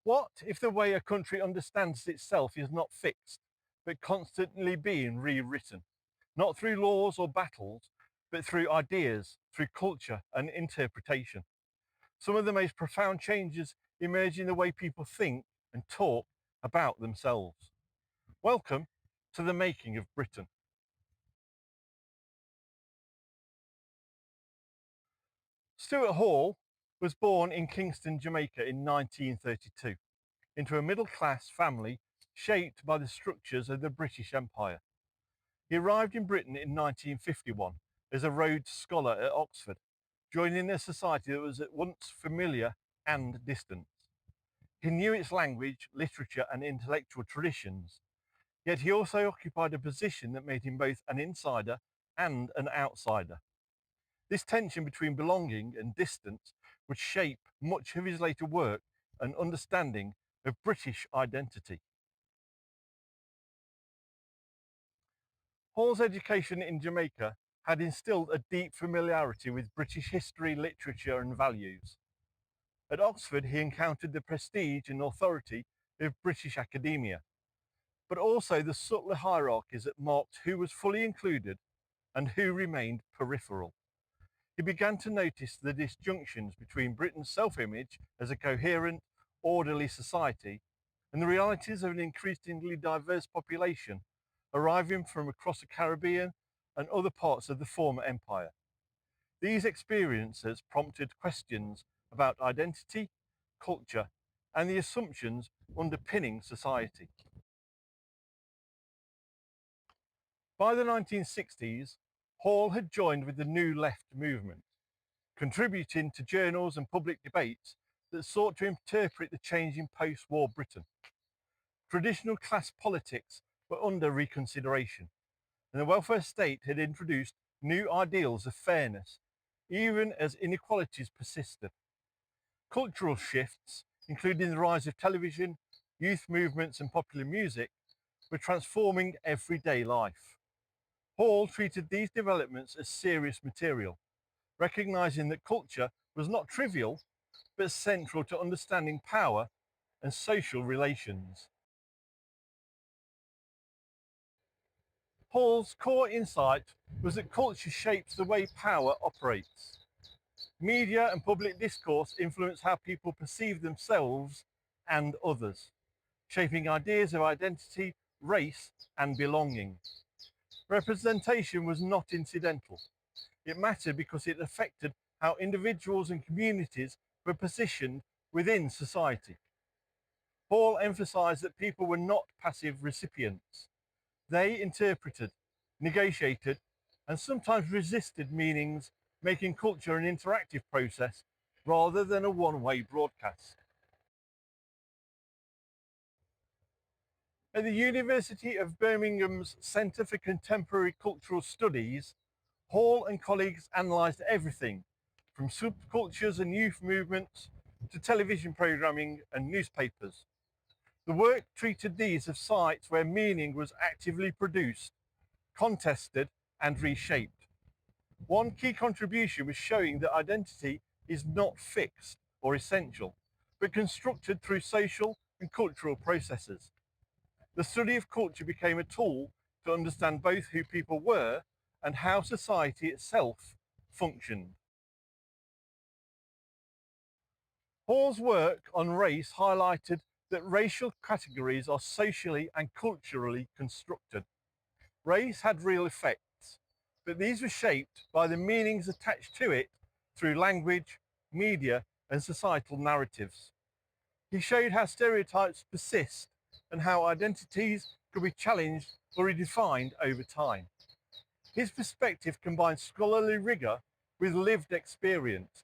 What if the way a country understands itself is not fixed, but constantly being rewritten, not through laws or battles, but through ideas, through culture and interpretation? Some of the most profound changes emerge in the way people think and talk about themselves. Welcome to the making of Britain. Stuart Hall was born in Kingston, Jamaica in 1932 into a middle-class family shaped by the structures of the British Empire. He arrived in Britain in 1951 as a Rhodes Scholar at Oxford, joining a society that was at once familiar and distant. He knew its language, literature and intellectual traditions, yet he also occupied a position that made him both an insider and an outsider. This tension between belonging and distance would shape much of his later work and understanding of British identity. Hall's education in Jamaica had instilled a deep familiarity with British history, literature and values. At Oxford, he encountered the prestige and authority of British academia, but also the subtler hierarchies that marked who was fully included and who remained peripheral. He began to notice the disjunctions between Britain's self-image as a coherent, orderly society and the realities of an increasingly diverse population arriving from across the Caribbean and other parts of the former empire. These experiences prompted questions about identity, culture, and the assumptions underpinning society. By the 1960s, Hall had joined with the New Left movement, contributing to journals and public debates that sought to interpret the changing post-war Britain. Traditional class politics were under reconsideration, and the welfare state had introduced new ideals of fairness, even as inequalities persisted. Cultural shifts, including the rise of television, youth movements and popular music, were transforming everyday life. Hall treated these developments as serious material, recognizing that culture was not trivial, but central to understanding power and social relations. Hall's core insight was that culture shapes the way power operates. Media and public discourse influence how people perceive themselves and others, shaping ideas of identity, race, and belonging. Representation was not incidental. It mattered because it affected how individuals and communities were positioned within society. Hall emphasized that people were not passive recipients. They interpreted, negotiated, and sometimes resisted meanings, making culture an interactive process rather than a one-way broadcast. At the University of Birmingham's Centre for Contemporary Cultural Studies, Hall and colleagues analysed everything from subcultures and youth movements to television programming and newspapers. The work treated these as sites where meaning was actively produced, contested and reshaped. One key contribution was showing that identity is not fixed or essential, but constructed through social and cultural processes. The study of culture became a tool to understand both who people were and how society itself functioned. Hall's work on race highlighted that racial categories are socially and culturally constructed. Race had real effects, but these were shaped by the meanings attached to it through language, media, and societal narratives. He showed how stereotypes persist and how identities could be challenged or redefined over time. His perspective combined scholarly rigour with lived experience.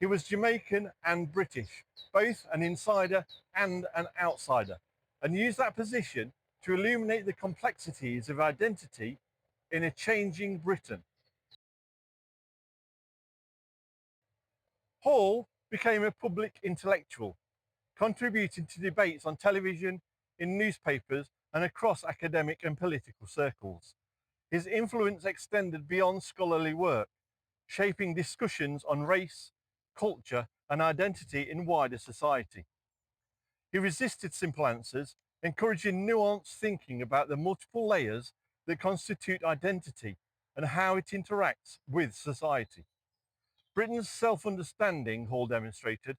He was Jamaican and British, both an insider and an outsider, and used that position to illuminate the complexities of identity in a changing Britain. Hall became a public intellectual, contributing to debates on television, in newspapers, and across academic and political circles. His influence extended beyond scholarly work, shaping discussions on race, culture, and identity in wider society. He resisted simple answers, encouraging nuanced thinking about the multiple layers that constitute identity and how it interacts with society. Britain's self-understanding, Hall demonstrated,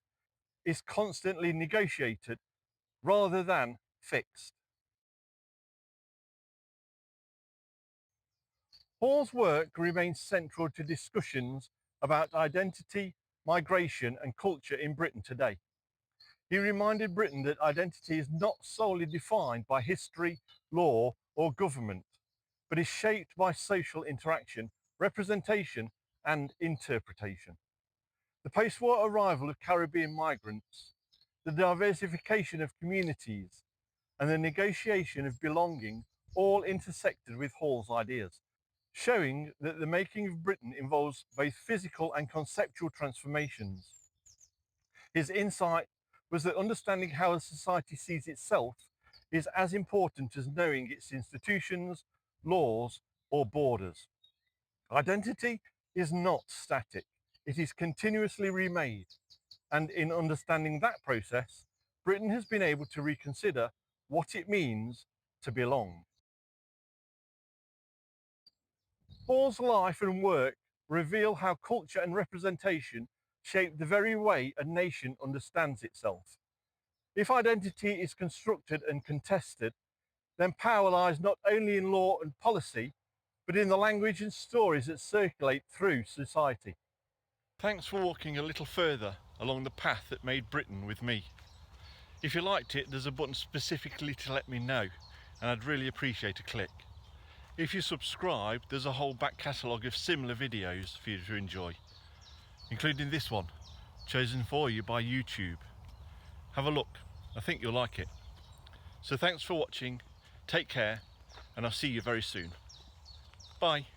is constantly negotiated rather than fixed. Hall's work remains central to discussions about identity, migration and culture in Britain today. He reminded Britain that identity is not solely defined by history, law or government, but is shaped by social interaction, representation and interpretation. The post-war arrival of Caribbean migrants, the diversification of communities and the negotiation of belonging all intersected with Hall's ideas, showing that the making of Britain involves both physical and conceptual transformations. His insight was that understanding how a society sees itself is as important as knowing its institutions, laws, or borders. Identity is not static. It is continuously remade. And in understanding that process, Britain has been able to reconsider what it means to belong. Hall's life and work reveal how culture and representation shape the very way a nation understands itself. If identity is constructed and contested, then power lies not only in law and policy, but in the language and stories that circulate through society. Thanks for walking a little further along the path that made Britain with me. If you liked it, there's a button specifically to let me know, and I'd really appreciate a click. If you subscribe, there's a whole back catalogue of similar videos for you to enjoy, including this one, chosen for you by YouTube. Have a look, I think you'll like it. So thanks for watching, take care, and I'll see you very soon. Bye.